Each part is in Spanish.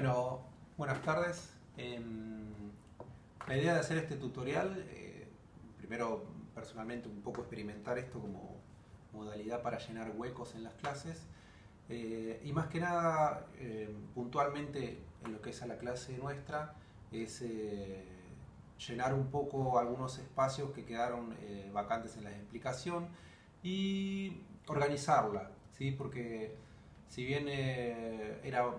Bueno, buenas tardes. La idea de hacer este tutorial, primero personalmente un poco experimentar esto como modalidad para llenar huecos en las clases y más que nada puntualmente en lo que es a la clase nuestra es llenar un poco algunos espacios que quedaron vacantes en la explicación y organizarla, ¿sí? Porque si bien era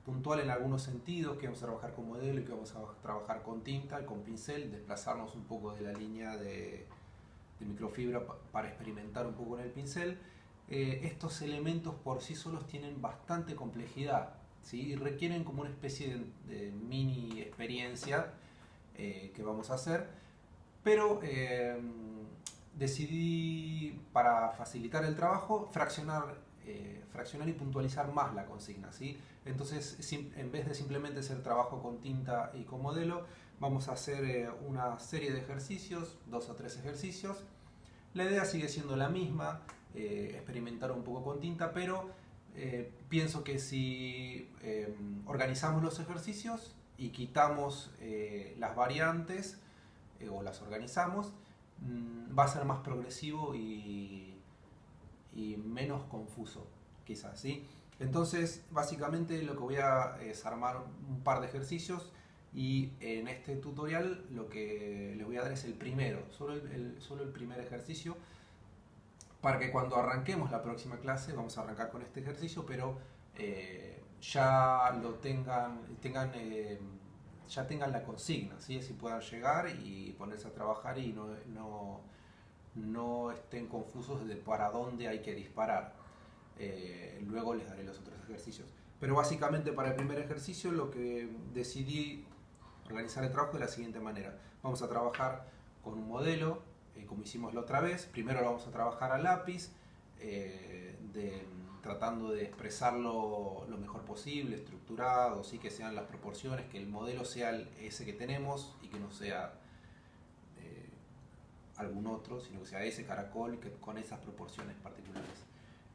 puntual en algunos sentidos, que vamos a trabajar con modelo y que vamos a trabajar con tinta y con pincel, desplazarnos un poco de la línea de microfibra para experimentar un poco con el pincel. Estos elementos por sí solos tienen bastante complejidad, ¿sí? Y requieren como una especie de mini experiencia que vamos a hacer, pero decidí, para facilitar el trabajo, fraccionar y puntualizar más la consigna, ¿sí? Entonces, en vez de simplemente hacer trabajo con tinta y con modelo, vamos a hacer una serie de ejercicios, 2 o 3 ejercicios. La idea sigue siendo la misma, experimentar un poco con tinta, pero pienso que si organizamos los ejercicios y quitamos las variantes o las organizamos, va a ser más progresivo y menos confuso, quizás, ¿sí? Entonces, básicamente lo que voy a es armar un par de ejercicios y en este tutorial lo que les voy a dar es el primero, solo el primer ejercicio, para que cuando arranquemos la próxima clase, vamos a arrancar con este ejercicio, pero ya lo ya tengan la consigna, ¿sí? Así puedan llegar y ponerse a trabajar y no estén confusos de para dónde hay que disparar. Luego les daré los otros ejercicios. Pero básicamente para el primer ejercicio lo que decidí organizar el trabajo de la siguiente manera. Vamos a trabajar con un modelo, como hicimos la otra vez. Primero lo vamos a trabajar a lápiz, tratando de expresarlo lo mejor posible, estructurado, ¿sí? Que sean las proporciones, que el modelo sea ese que tenemos y que no sea algún otro, sino que sea ese caracol que, con esas proporciones particulares.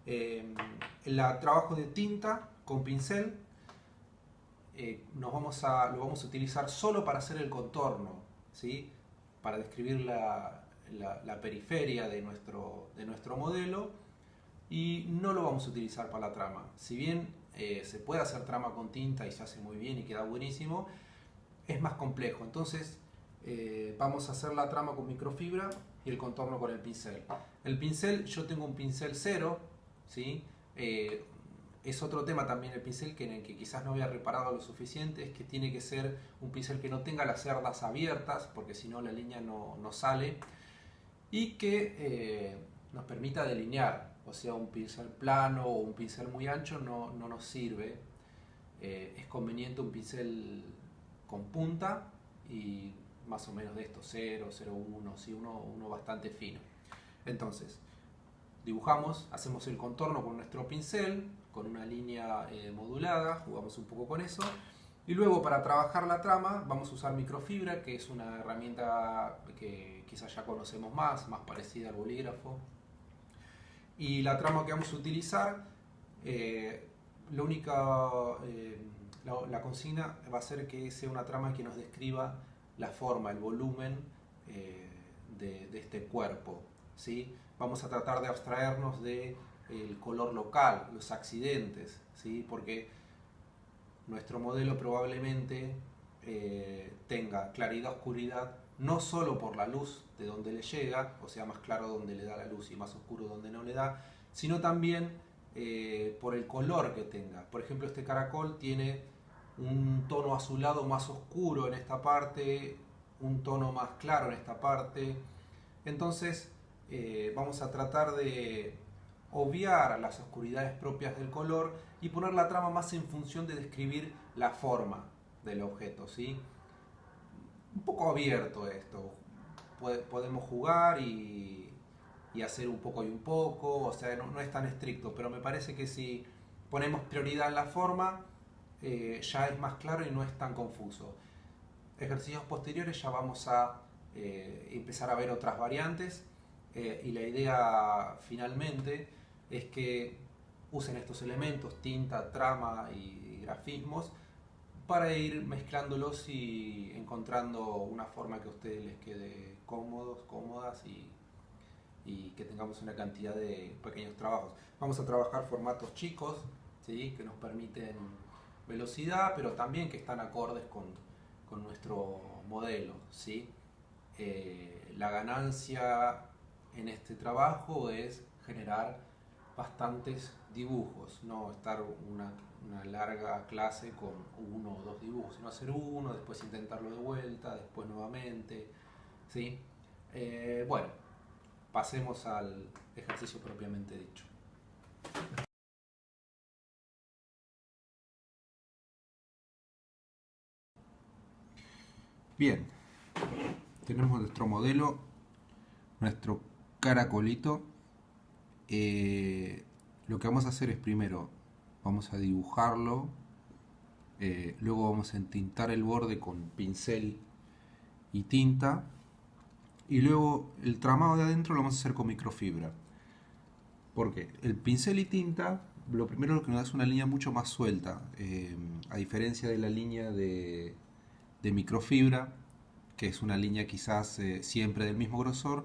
El trabajo de tinta con pincel lo vamos a utilizar solo para hacer el contorno, ¿sí? Para describir la periferia de nuestro modelo, y no lo vamos a utilizar para la trama. Si bien se puede hacer trama con tinta y se hace muy bien y queda buenísimo, es más complejo. Entonces vamos a hacer la trama con microfibra y el contorno con el pincel. El pincel, yo tengo un pincel cero, ¿sí? Es otro tema también el pincel en el que quizás no había reparado lo suficiente, es que tiene que ser un pincel que no tenga las cerdas abiertas, porque si no la línea no sale, y que nos permita delinear. O sea, un pincel plano o un pincel muy ancho no nos sirve. Es conveniente un pincel con punta y más o menos de estos 0, 0,1, ¿sí? uno bastante fino. Entonces, dibujamos, hacemos el contorno con nuestro pincel, con una línea modulada, jugamos un poco con eso. Y luego para trabajar la trama vamos a usar microfibra, que es una herramienta que quizás ya conocemos más parecida al bolígrafo. Y la trama que vamos a utilizar, la consigna va a ser que sea una trama que nos describa la forma, el volumen de este cuerpo, ¿sí? Vamos a tratar de abstraernos del color local, los accidentes, ¿sí? Porque nuestro modelo probablemente tenga claridad, oscuridad, no solo por la luz de donde le llega, o sea, más claro donde le da la luz y más oscuro donde no le da, sino también por el color que tenga. Por ejemplo, este caracol tiene un tono azulado más oscuro en esta parte, un tono más claro en esta parte. Entonces vamos a tratar de obviar las oscuridades propias del color y poner la trama más en función de describir la forma del objeto, ¿sí? Un poco abierto esto. Podemos jugar y hacer un poco y un poco, o sea, no es tan estricto, pero me parece que si ponemos prioridad en la forma, ya es más claro y no es tan confuso. Ejercicios posteriores ya vamos a empezar a ver otras variantes y la idea finalmente es que usen estos elementos, tinta, trama y grafismos, para ir mezclándolos y encontrando una forma que a ustedes les quede cómodos, cómodas y que tengamos una cantidad de pequeños trabajos. Vamos a trabajar formatos chicos, ¿sí? Que nos permiten velocidad, pero también que están acordes con nuestro modelo, ¿sí? La ganancia en este trabajo es generar bastantes dibujos, no estar una larga clase con uno o dos dibujos, sino hacer uno, después intentarlo de vuelta, después nuevamente, ¿sí? Bueno, pasemos al ejercicio propiamente dicho. Bien, tenemos nuestro modelo, nuestro caracolito. Lo que vamos a hacer es primero vamos a dibujarlo, luego vamos a entintar el borde con pincel y tinta, y luego el tramado de adentro lo vamos a hacer con microfibra. Porque el pincel y tinta, lo primero que nos da es una línea mucho más suelta, a diferencia de la línea de microfibra, que es una línea quizás siempre del mismo grosor.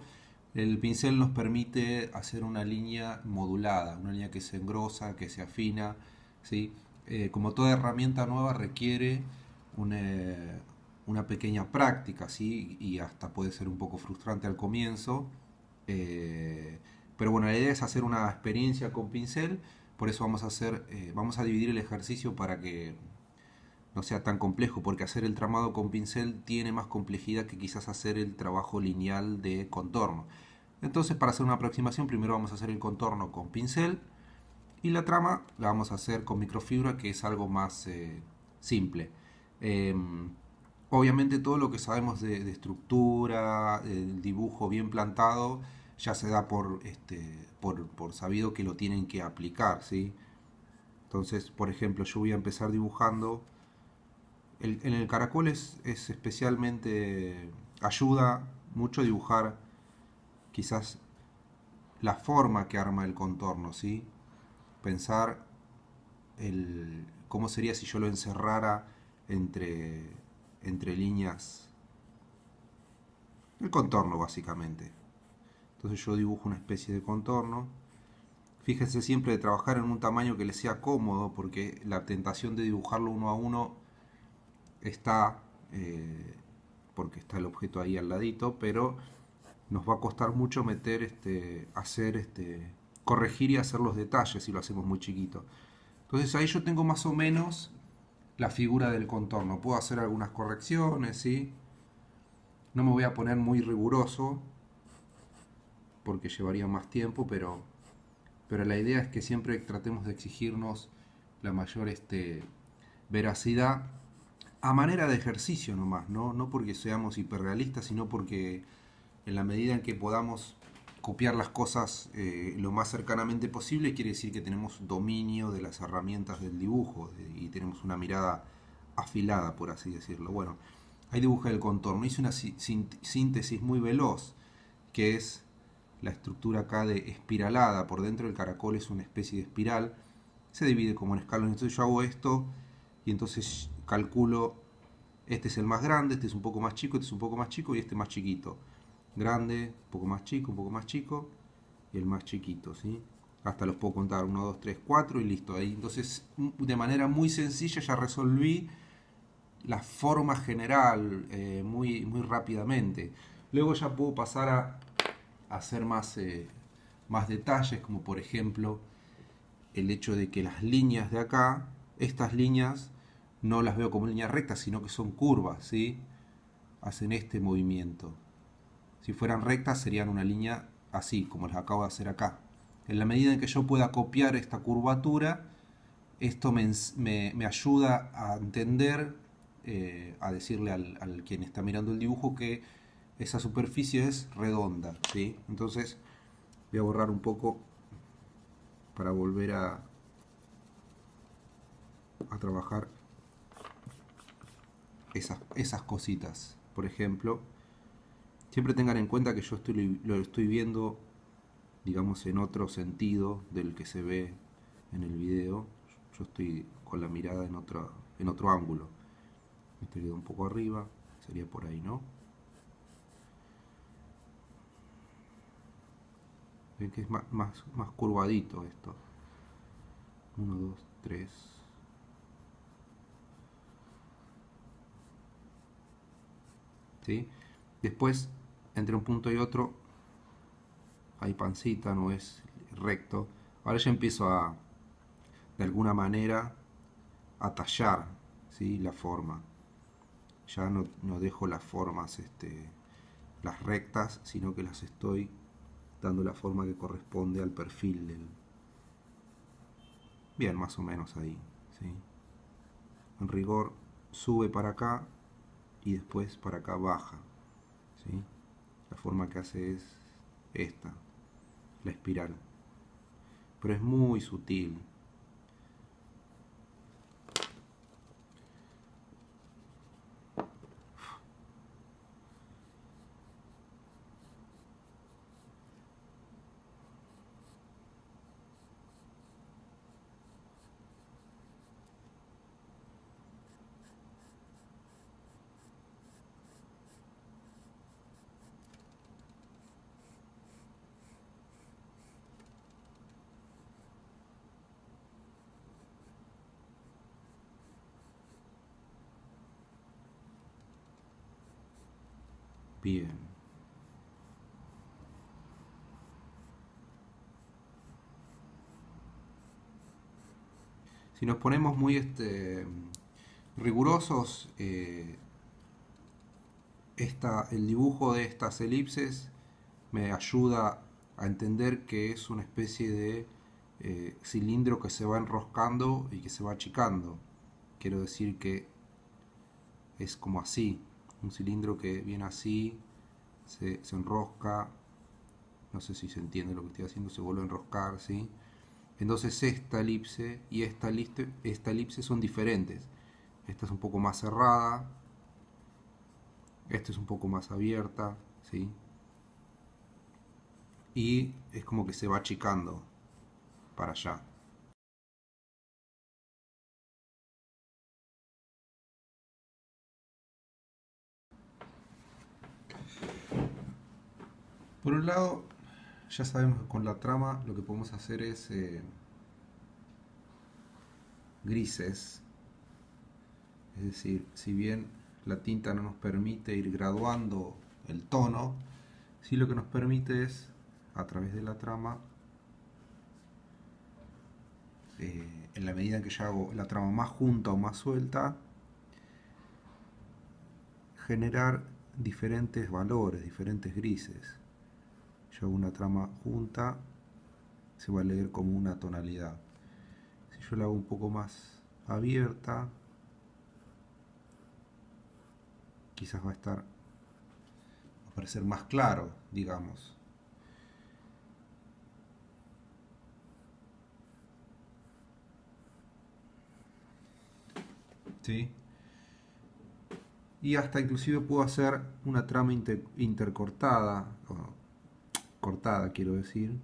El pincel nos permite hacer una línea modulada, una línea que se engrosa, que se afina, ¿sí? Como toda herramienta nueva requiere una pequeña práctica, ¿sí? Y hasta puede ser un poco frustrante al comienzo, pero bueno, la idea es hacer una experiencia con pincel. Por eso vamos a dividir el ejercicio para que no sea tan complejo, porque hacer el tramado con pincel tiene más complejidad que quizás hacer el trabajo lineal de contorno. Entonces, para hacer una aproximación, primero vamos a hacer el contorno con pincel y la trama la vamos a hacer con microfibra, que es algo más simple. Obviamente todo lo que sabemos de estructura, el dibujo bien plantado, ya se da por sabido que lo tienen que aplicar, ¿sí? Entonces, por ejemplo, yo voy a empezar dibujando. En el caracol es especialmente, ayuda mucho a dibujar quizás la forma que arma el contorno, ¿sí? Pensar cómo sería si yo lo encerrara entre líneas. El contorno, básicamente. Entonces yo dibujo una especie de contorno. Fíjense siempre de trabajar en un tamaño que les sea cómodo, porque la tentación de dibujarlo uno a uno está, porque está el objeto ahí al ladito, pero nos va a costar mucho corregir y hacer los detalles si lo hacemos muy chiquito. Entonces ahí yo tengo más o menos la figura del contorno. Puedo hacer algunas correcciones, ¿sí? No me voy a poner muy riguroso porque llevaría más tiempo, pero la idea es que siempre tratemos de exigirnos la mayor veracidad a manera de ejercicio nomás, ¿no? No porque seamos hiperrealistas, sino porque en la medida en que podamos copiar las cosas lo más cercanamente posible, quiere decir que tenemos dominio de las herramientas del dibujo y tenemos una mirada afilada, por así decirlo. Bueno, ahí dibujé el contorno. Hice una síntesis muy veloz, que es la estructura acá de espiralada. Por dentro el caracol es una especie de espiral. Se divide como en escalones. Entonces yo hago esto y entonces calculo, este es el más grande, este es un poco más chico, este es un poco más chico y este más chiquito. Grande, un poco más chico y el más chiquito, ¿sí? Hasta los puedo contar, 1, 2, 3, 4 y listo. Ahí entonces de manera muy sencilla ya resolví la forma general muy rápidamente. Luego ya puedo pasar a hacer más detalles, como por ejemplo el hecho de que las líneas de acá, estas líneas no las veo como líneas rectas, sino que son curvas, ¿sí? Hacen este movimiento. Si fueran rectas serían una línea así, como las acabo de hacer acá. En la medida en que yo pueda copiar esta curvatura, esto me ayuda a entender, a decirle al quien está mirando el dibujo que esa superficie es redonda, ¿sí? Entonces voy a borrar un poco para volver a trabajar esas cositas. Por ejemplo, siempre tengan en cuenta que yo lo estoy viendo, digamos, en otro sentido del que se ve en el video. Yo estoy con la mirada en otro ángulo. Este queda un poco arriba, sería por ahí, ¿no? Ven que es más curvadito esto. 1, 2, 3. ¿Sí? Después, entre un punto y otro, hay pancita, no es recto. Ahora ya empiezo de alguna manera, a tallar, ¿sí? La forma. Ya no dejo las formas, las rectas, sino que las estoy dando la forma que corresponde al perfil del... Bien, más o menos ahí, ¿sí? En rigor sube para acá y después para acá baja, ¿sí? La forma que hace es esta, la espiral, pero es muy sutil. Bien. Si nos ponemos muy rigurosos, el dibujo de estas elipses me ayuda a entender que es una especie de cilindro que se va enroscando y que se va achicando. Quiero decir que es como así, un cilindro que viene así, se enrosca, no sé si se entiende lo que estoy haciendo, se vuelve a enroscar, ¿sí? Entonces esta elipse y esta elipse son diferentes. Esta es un poco más cerrada, esta es un poco más abierta, ¿sí? Y es como que se va achicando para allá. Por un lado, ya sabemos que con la trama lo que podemos hacer es grises, es decir, si bien la tinta no nos permite ir graduando el tono, sí lo que nos permite es, a través de la trama, en la medida en que yo hago la trama más junta o más suelta, generar diferentes valores, diferentes grises. Yo hago una trama junta, se va a leer como una tonalidad. Si yo la hago un poco más abierta, quizás va a parecer más claro, digamos. ¿Sí? Y hasta inclusive puedo hacer una trama intercortada, cortada quiero decir,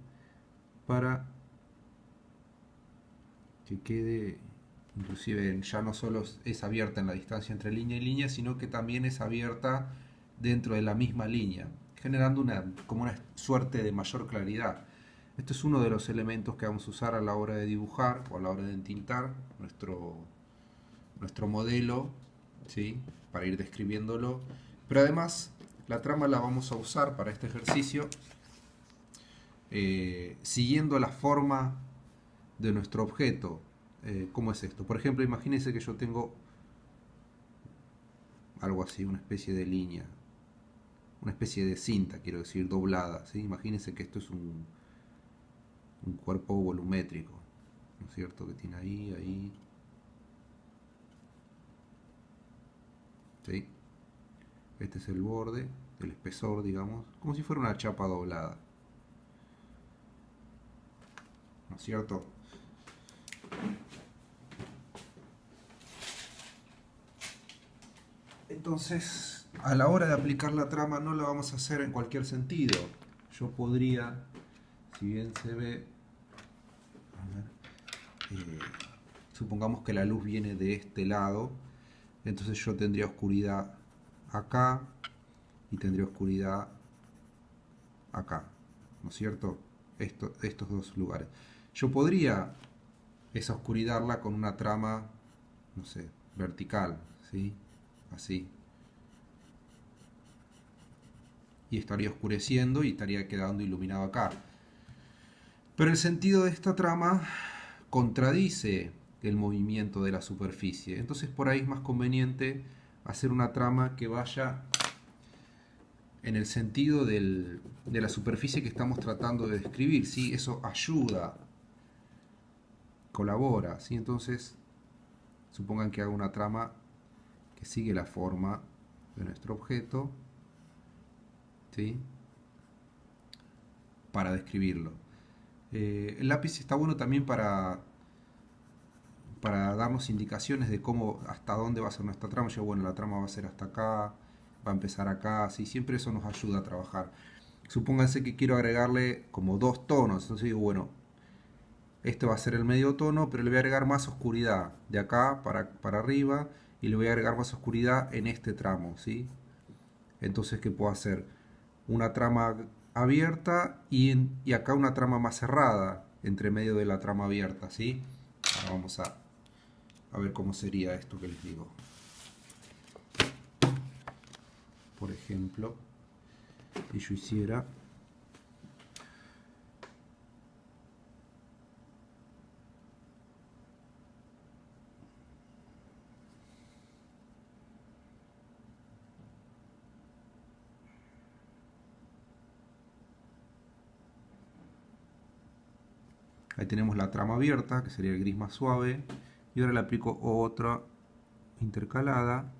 para que quede, inclusive ya no solo es abierta en la distancia entre línea y línea, sino que también es abierta dentro de la misma línea, generando como una suerte de mayor claridad. Esto es uno de los elementos que vamos a usar a la hora de dibujar o a la hora de entintar nuestro modelo, ¿sí? Para ir describiéndolo. Pero además la trama la vamos a usar para este ejercicio siguiendo la forma de nuestro objeto. ¿Cómo es esto? Por ejemplo, imagínense que yo tengo algo así, una especie de línea, una especie de cinta, quiero decir, doblada, ¿sí? Imagínense que esto es un cuerpo volumétrico, ¿no es cierto? Que tiene ahí, ¿sí? Este es el borde, el espesor, digamos, como si fuera una chapa doblada, ¿no es cierto? Entonces, a la hora de aplicar la trama no la vamos a hacer en cualquier sentido. Yo podría, si bien se ve, a ver, supongamos que la luz viene de este lado, entonces yo tendría oscuridad acá y tendría oscuridad acá, ¿no es cierto? Estos dos lugares. Yo podría esa oscuridadla con una trama, no sé, vertical, ¿sí? Así. Y estaría oscureciendo y estaría quedando iluminado acá. Pero el sentido de esta trama contradice el movimiento de la superficie. Entonces por ahí es más conveniente hacer una trama que vaya en el sentido de la superficie que estamos tratando de describir, ¿sí? Eso ayuda, colabora, ¿sí? Entonces, supongan que hago una trama que sigue la forma de nuestro objeto, ¿sí? Para describirlo. El lápiz está bueno también para darnos indicaciones de cómo, hasta dónde va a ser nuestra trama. Yo, bueno, la trama va a ser hasta acá, va a empezar acá, ¿sí? Siempre eso nos ayuda a trabajar. Supónganse que quiero agregarle como dos tonos, entonces digo, bueno, este va a ser el medio tono, pero le voy a agregar más oscuridad de acá para arriba y le voy a agregar más oscuridad en este tramo, ¿sí? Entonces, ¿qué puedo hacer? Una trama abierta y acá una trama más cerrada entre medio de la trama abierta, ¿sí? Ahora vamos a ver cómo sería esto que les digo. Por ejemplo, si yo hiciera ahí tenemos la trama abierta, que sería el gris más suave, y ahora le aplico otra intercalada.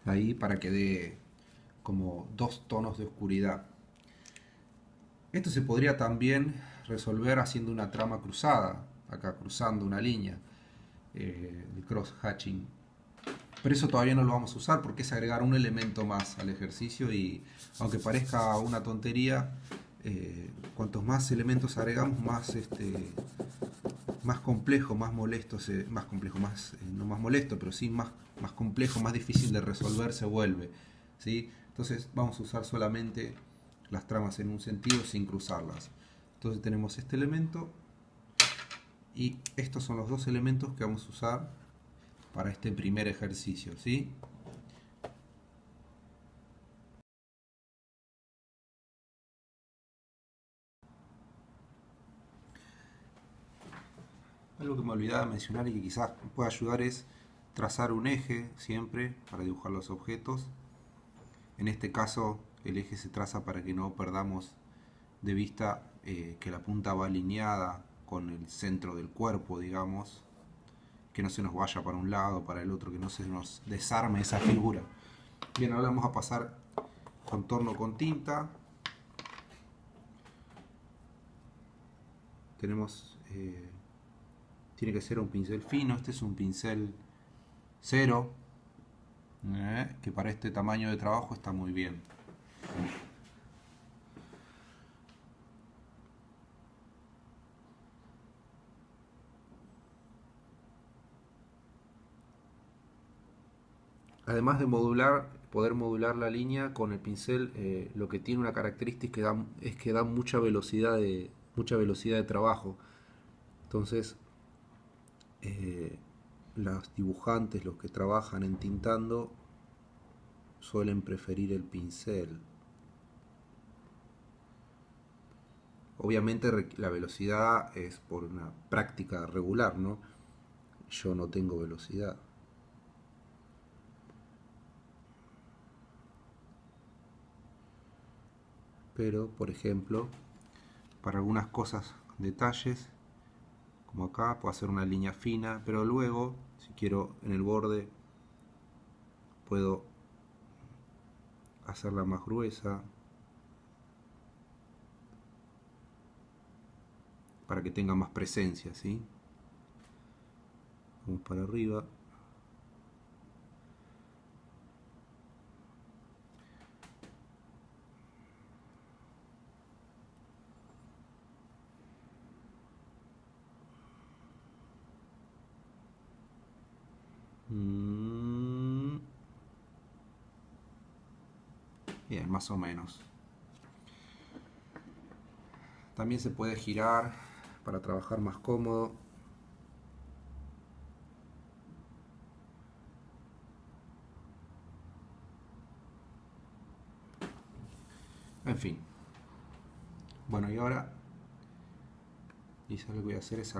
Ahí para que dé como dos tonos de oscuridad. Esto se podría también resolver haciendo una trama cruzada, acá cruzando una línea, el cross hatching. Pero eso todavía no lo vamos a usar porque es agregar un elemento más al ejercicio y aunque parezca una tontería, cuantos más elementos agregamos, más complejo, más molesto, más complejo, no más molesto, pero sí más complejo, más difícil de resolver se vuelve, ¿sí? Entonces vamos a usar solamente las tramas en un sentido sin cruzarlas. Entonces tenemos este elemento y estos son los dos elementos que vamos a usar para este primer ejercicio, ¿sí? Algo que me olvidaba mencionar y que quizás pueda ayudar es trazar un eje siempre para dibujar los objetos. En este caso el eje se traza para que no perdamos de vista que la punta va alineada con el centro del cuerpo, digamos, que no se nos vaya para un lado o para el otro, que no se nos desarme esa figura. Bien, ahora vamos a pasar contorno con tinta. Tenemos, tiene que ser un pincel fino, este es un pincel 0, que para este tamaño de trabajo está muy bien. Además de poder modular la línea con el pincel, lo que tiene una característica es que da mucha velocidad de trabajo. Entonces, los dibujantes, los que trabajan entintando, suelen preferir el pincel. Obviamente la velocidad es por una práctica regular, ¿no? Yo no tengo velocidad. Pero, por ejemplo, para algunas cosas, detalles, como acá, puedo hacer una línea fina, pero luego, si quiero en el borde, puedo hacerla más gruesa para que tenga más presencia, ¿sí? Vamos para arriba. Bien, más o menos. También se puede girar para trabajar más cómodo. En fin. Bueno, y ahora quizás lo que voy a hacer es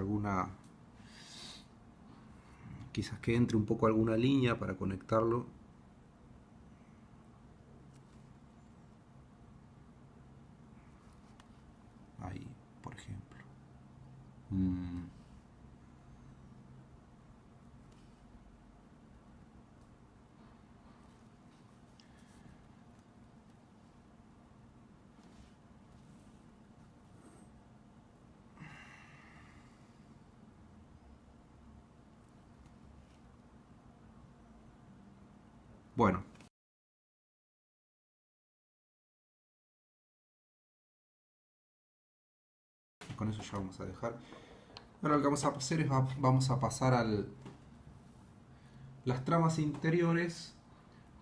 quizás que entre un poco alguna línea para conectarlo. Ahí, por ejemplo. Bueno. Con eso ya vamos a dejar. Ahora lo que vamos a hacer es vamos a pasar las tramas interiores,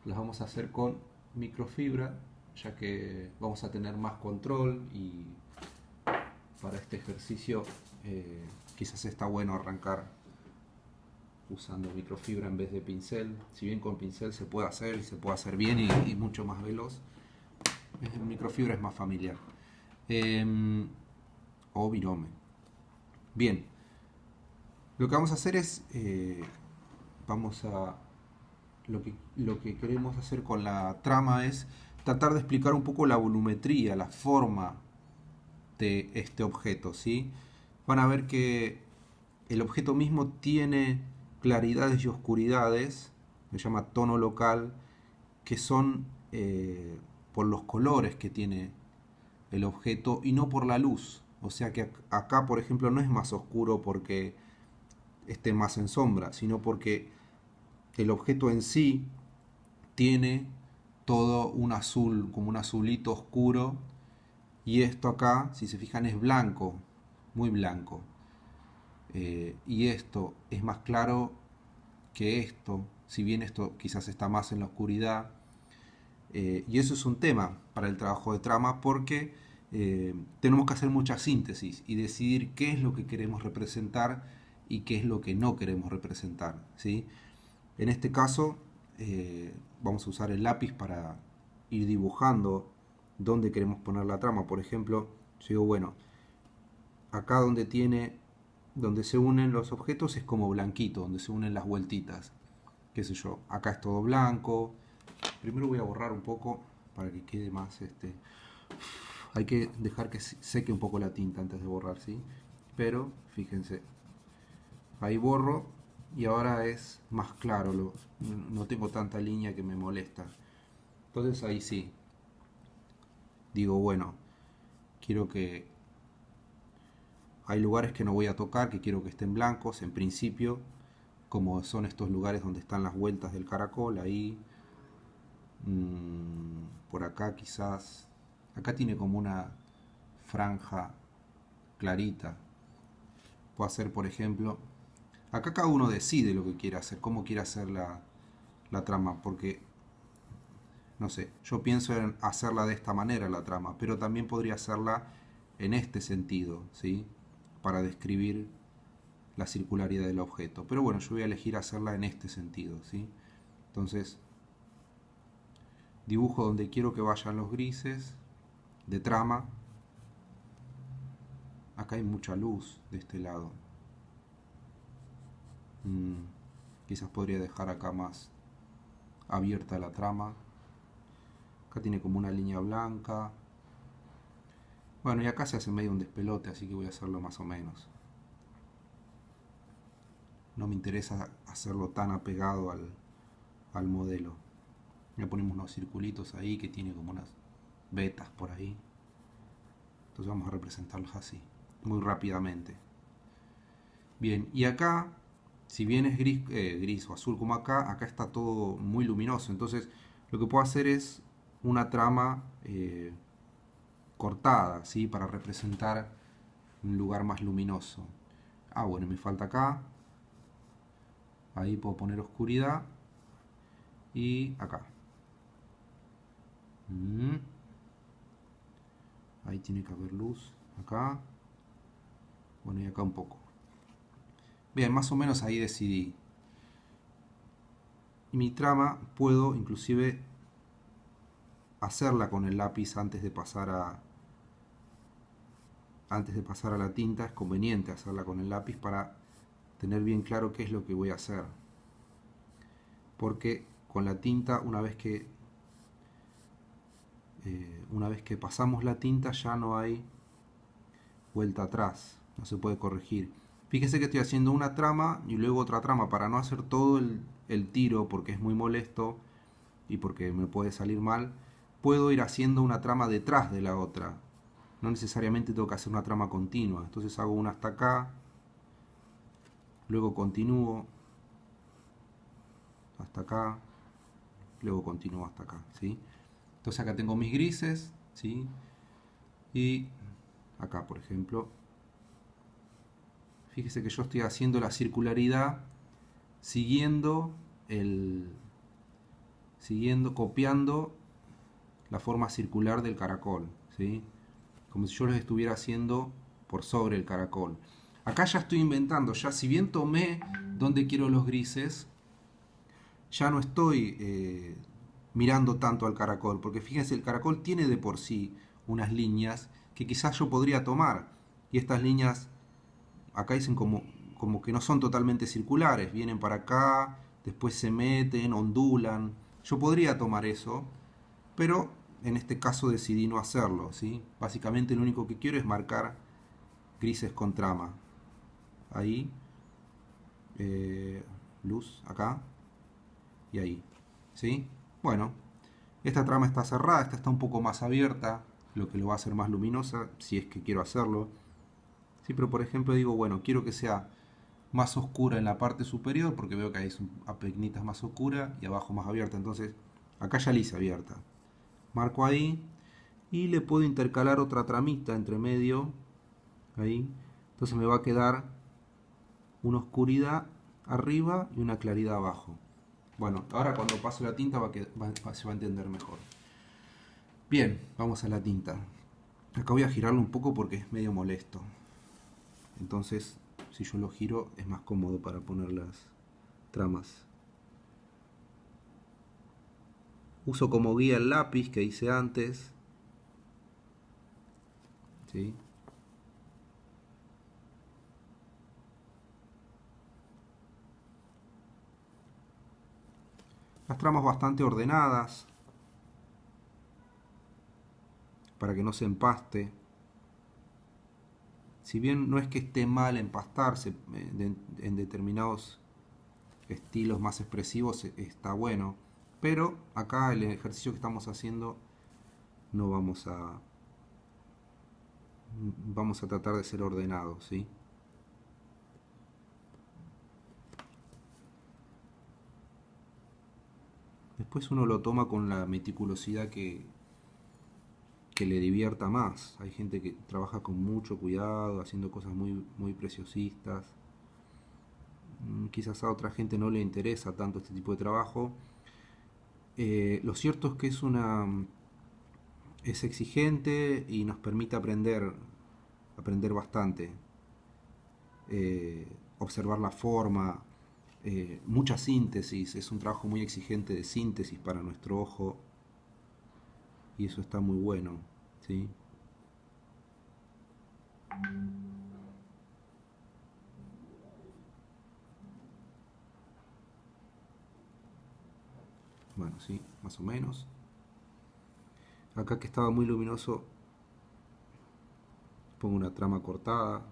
las vamos a hacer con microfibra, ya que vamos a tener más control y para este ejercicio quizás está bueno arrancar usando microfibra en vez de pincel. Si bien con pincel se puede hacer y se puede hacer bien y mucho más veloz, microfibra es más familiar. O virome. Bien, lo que vamos a hacer es lo que queremos hacer con la trama es tratar de explicar un poco la volumetría, la forma de este objeto, ¿sí? Van a ver que el objeto mismo tiene claridades y oscuridades, se llama tono local, que son por los colores que tiene el objeto y no por la luz. O sea que acá, por ejemplo, no es más oscuro porque esté más en sombra, sino porque el objeto en sí tiene todo un azul, como un azulito oscuro, y esto acá, si se fijan, es blanco, muy blanco. Y esto es más claro que esto, si bien esto quizás está más en la oscuridad. Y eso es un tema para el trabajo de trama porque tenemos que hacer mucha síntesis y decidir qué es lo que queremos representar y qué es lo que no queremos representar, ¿sí? En este caso vamos a usar el lápiz para ir dibujando dónde queremos poner la trama. Por ejemplo, yo digo, bueno, acá donde se unen los objetos es como blanquito, donde se unen las vueltitas, qué sé yo, acá es todo blanco. Primero voy a borrar un poco para que quede más hay que dejar que seque un poco la tinta antes de borrar, ¿sí? Pero fíjense, ahí borro y ahora es más claro, no tengo tanta línea que me molesta. Entonces ahí sí digo, bueno, quiero que hay lugares que no voy a tocar, que quiero que estén blancos en principio, como son estos lugares donde están las vueltas del caracol. Ahí por acá quizás, acá tiene como una franja clarita. Puedo hacer, por ejemplo, acá cada uno decide lo que quiere hacer, cómo quiere hacer la trama, porque no sé, yo pienso en hacerla de esta manera la trama, pero también podría hacerla en este sentido, ¿sí? Para describir la circularidad del objeto. Pero bueno, yo voy a elegir hacerla en este sentido, ¿sí? Entonces, dibujo donde quiero que vayan los grises de trama. Acá hay mucha luz de este lado. Quizás podría dejar acá más abierta la trama. Acá tiene como una línea blanca. Bueno, y acá se hace medio un despelote, así que voy a hacerlo más o menos. No me interesa hacerlo tan apegado al modelo. Le ponemos unos circulitos ahí que tiene como unas vetas por ahí. Entonces vamos a representarlos así. muy rápidamente. Bien, y acá, si bien es gris o azul como acá, acá está todo muy luminoso. Entonces, lo que puedo hacer es una trama cortada, ¿sí? Para representar un lugar más luminoso. Ah, bueno, me falta acá. Ahí puedo poner oscuridad. Y acá. Ahí tiene que haber luz. Acá. Bueno, y acá un poco. Bien, más o menos ahí decidí. Y mi trama puedo inclusive hacerla con el lápiz antes de pasar a la tinta. Es conveniente hacerla con el lápiz para tener bien claro qué es lo que voy a hacer. Porque con la tinta, una vez que pasamos la tinta, ya no hay vuelta atrás, no se puede corregir. Fíjese que estoy haciendo una trama y luego otra trama para no hacer todo el tiro, porque es muy molesto y porque me puede salir mal. Puedo ir haciendo una trama detrás de la otra, no necesariamente tengo que hacer una trama continua. Entonces hago una hasta acá, luego continúo hasta acá, luego continúo hasta acá, ¿sí? Entonces acá tengo mis grises, ¿sí? Y acá, por ejemplo, fíjese que yo estoy haciendo la circularidad copiando la forma circular del caracol, ¿sí? Como si yo los estuviera haciendo por sobre el caracol. Acá ya estoy inventando, ya si bien tomé donde quiero los grises, ya no estoy mirando tanto al caracol, porque fíjense, el caracol tiene de por sí unas líneas que quizás yo podría tomar, y estas líneas acá dicen como que no son totalmente circulares, vienen para acá, después se meten, ondulan. Yo podría tomar eso, pero en este caso decidí no hacerlo, ¿sí? Básicamente lo único que quiero es marcar grises con trama. Ahí, luz acá y ahí, ¿sí? Bueno, esta trama está cerrada, esta está un poco más abierta, lo que lo va a hacer más luminosa, si es que quiero hacerlo. Sí, pero por ejemplo digo, bueno, quiero que sea más oscura en la parte superior, porque veo que ahí es a pequeñitas más oscura y abajo más abierta. Entonces, acá ya la hice abierta. Marco ahí y le puedo intercalar otra tramita entre medio. Ahí. Entonces me va a quedar una oscuridad arriba y una claridad abajo. Bueno, ahora cuando paso la tinta se va a entender mejor. Bien, vamos a la tinta. Acá voy a girarlo un poco porque es medio molesto. Entonces, si yo lo giro es más cómodo para poner las tramas. Uso como guía el lápiz que hice antes, ¿sí? Las tramas bastante ordenadas para que no se empaste. Si bien no es que esté mal empastarse en determinados estilos más expresivos, está bueno, pero acá el ejercicio que estamos haciendo no vamos a tratar de ser ordenados, ¿sí? Después uno lo toma con la meticulosidad que le divierta más. Hay gente que trabaja con mucho cuidado, haciendo cosas muy, muy preciosistas. Quizás a otra gente no le interesa tanto este tipo de trabajo. Lo cierto es que es exigente y nos permite aprender bastante. Observar la forma, mucha síntesis, es un trabajo muy exigente de síntesis para nuestro ojo y eso está muy bueno, ¿sí? Bueno, sí, más o menos. Acá que estaba muy luminoso, pongo una trama cortada.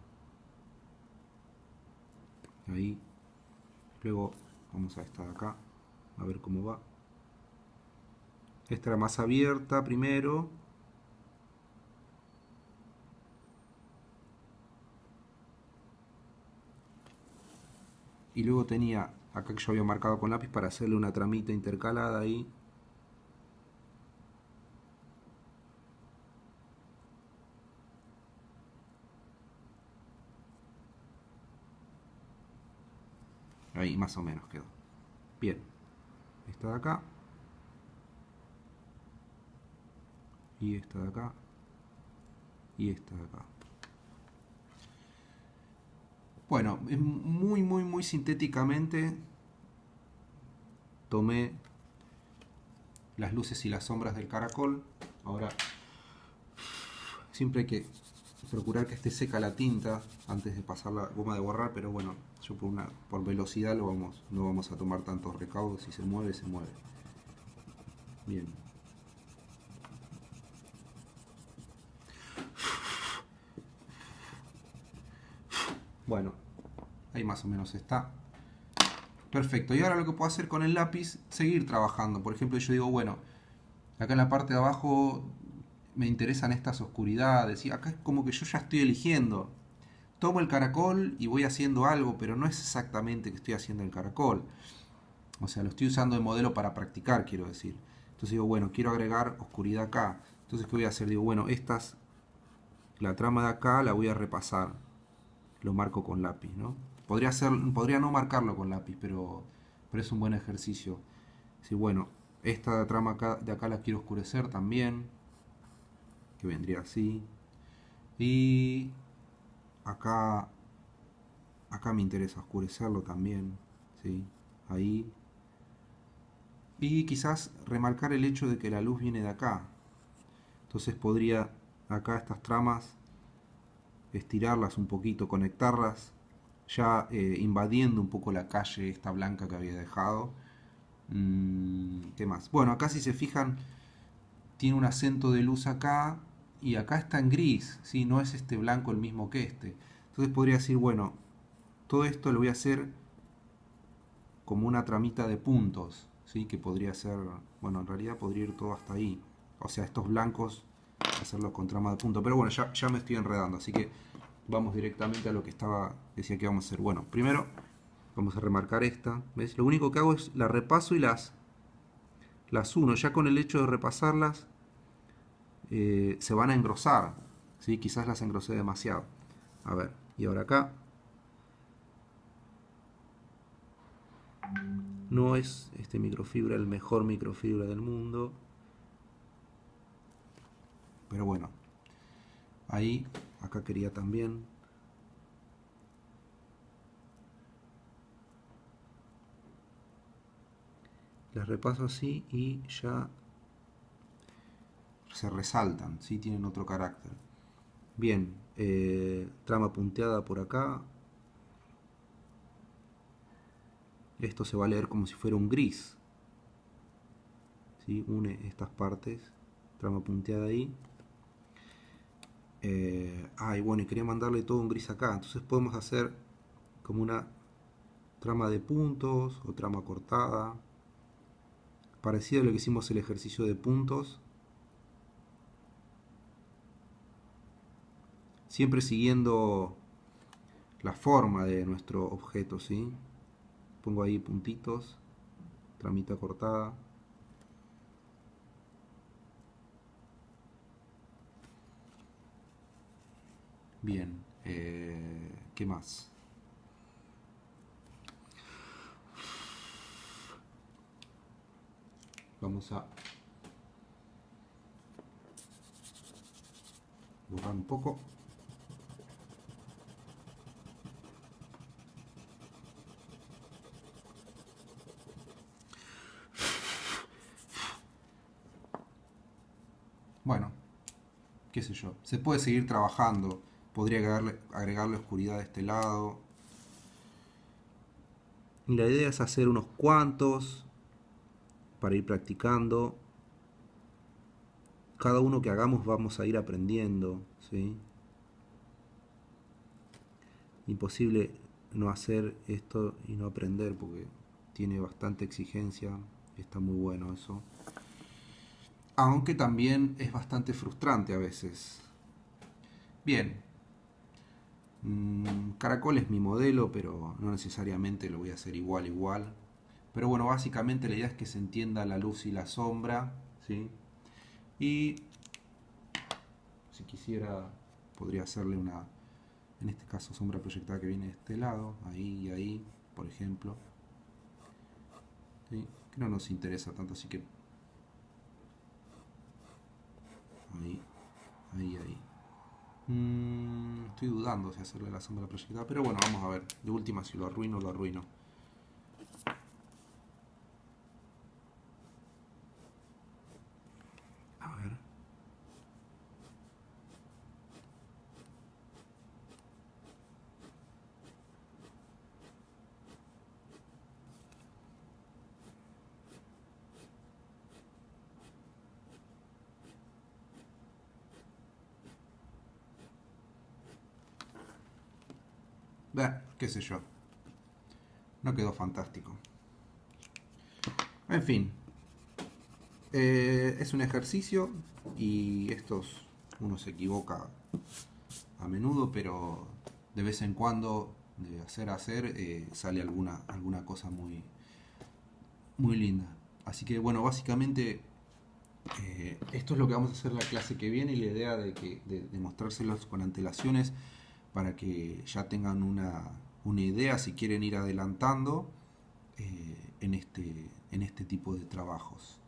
Ahí. Luego vamos a esta de acá, a ver cómo va. Esta era más abierta primero. y luego tenía acá que yo había marcado con lápiz para hacerle una tramita intercalada ahí. Ahí más o menos quedó. Bien, esta de acá y esta de acá y esta de acá. Bueno, muy sintéticamente tomé las luces y las sombras del caracol. Ahora siempre hay que procurar que esté seca la tinta antes de pasar la goma de borrar, pero bueno, yo por velocidad no vamos a tomar tantos recaudos. Si se mueve, se mueve. Bien. Bueno, ahí más o menos está. Perfecto. Y ahora lo que puedo hacer con el lápiz, seguir trabajando. Por ejemplo, yo digo, bueno, acá en la parte de abajo me interesan estas oscuridades. Y acá es como que yo ya estoy eligiendo. Tomo el caracol y voy haciendo algo, pero no es exactamente que estoy haciendo el caracol. O sea, lo estoy usando de modelo para practicar, quiero decir. Entonces digo, bueno, quiero agregar oscuridad acá. Entonces, ¿qué voy a hacer? Digo, bueno, la trama de acá la voy a repasar. Lo marco con lápiz, ¿no? Podría no marcarlo con lápiz, pero es un buen ejercicio. Sí, bueno, esta trama de acá la quiero oscurecer también, que vendría así. Y acá me interesa oscurecerlo también, ¿sí? Ahí. Y quizás remarcar el hecho de que la luz viene de acá. Entonces podría acá estas tramas estirarlas un poquito, conectarlas, ya invadiendo un poco la calle esta blanca que había dejado. ¿Qué más? Bueno, acá si se fijan tiene un acento de luz acá y acá está en gris, ¿sí? No es este blanco el mismo que este. Entonces podría decir, bueno, todo esto lo voy a hacer como una tramita de puntos, ¿sí? Que podría ser, bueno, en realidad podría ir todo hasta ahí. O sea, estos blancos hacerlos con trama de punto. Pero bueno, ya me estoy enredando, así que vamos directamente a lo que decía que vamos a hacer. Bueno, primero vamos a remarcar esta, ¿ves? Lo único que hago es la repaso y las uno. Ya con el hecho de repasarlas se van a engrosar, ¿sí? Quizás las engrosé demasiado. A ver, y ahora acá no es este microfibra el mejor microfibra del mundo, pero bueno, ahí, acá quería también. Las repaso así y ya se resaltan, ¿sí? Tienen otro carácter. Bien, trama punteada por acá. Esto se va a leer como si fuera un gris, ¿sí? Une estas partes, trama punteada ahí. Y bueno, y quería mandarle todo un gris acá, entonces podemos hacer como una trama de puntos o trama cortada, parecido a lo que hicimos el ejercicio de puntos, siempre siguiendo la forma de nuestro objeto, ¿sí? Pongo ahí puntitos, tramita cortada. Bien, ¿qué más? Vamos a borrar un poco. Bueno, qué sé yo, se puede seguir trabajando, podría agregarle oscuridad de este lado. Y la idea es hacer unos cuantos para ir practicando. Cada uno que hagamos vamos a ir aprendiendo, ¿sí? Imposible no hacer esto y no aprender porque tiene bastante exigencia, está muy bueno eso. Aunque también es bastante frustrante a veces. Bien, Caracol es mi modelo, pero no necesariamente lo voy a hacer igual. Pero bueno, básicamente la idea es que se entienda la luz y la sombra, ¿sí? Y si quisiera, podría hacerle una, en este caso, sombra proyectada que viene de este lado, ahí y ahí, por ejemplo. ¿Sí? Que no nos interesa tanto, así que ahí, ahí. Estoy dudando si hacerle la sombra proyectada, pero bueno, vamos a ver. De última, si lo arruino, lo arruino. A ver. Qué sé yo. No quedó fantástico. En fin. Es un ejercicio y uno se equivoca a menudo, pero de vez en cuando, de hacer, sale alguna cosa muy linda. Así que bueno, básicamente esto es lo que vamos a hacer la clase que viene, y la idea de mostrárselos con antelaciones para que ya tengan una idea si quieren ir adelantando en este tipo de trabajos.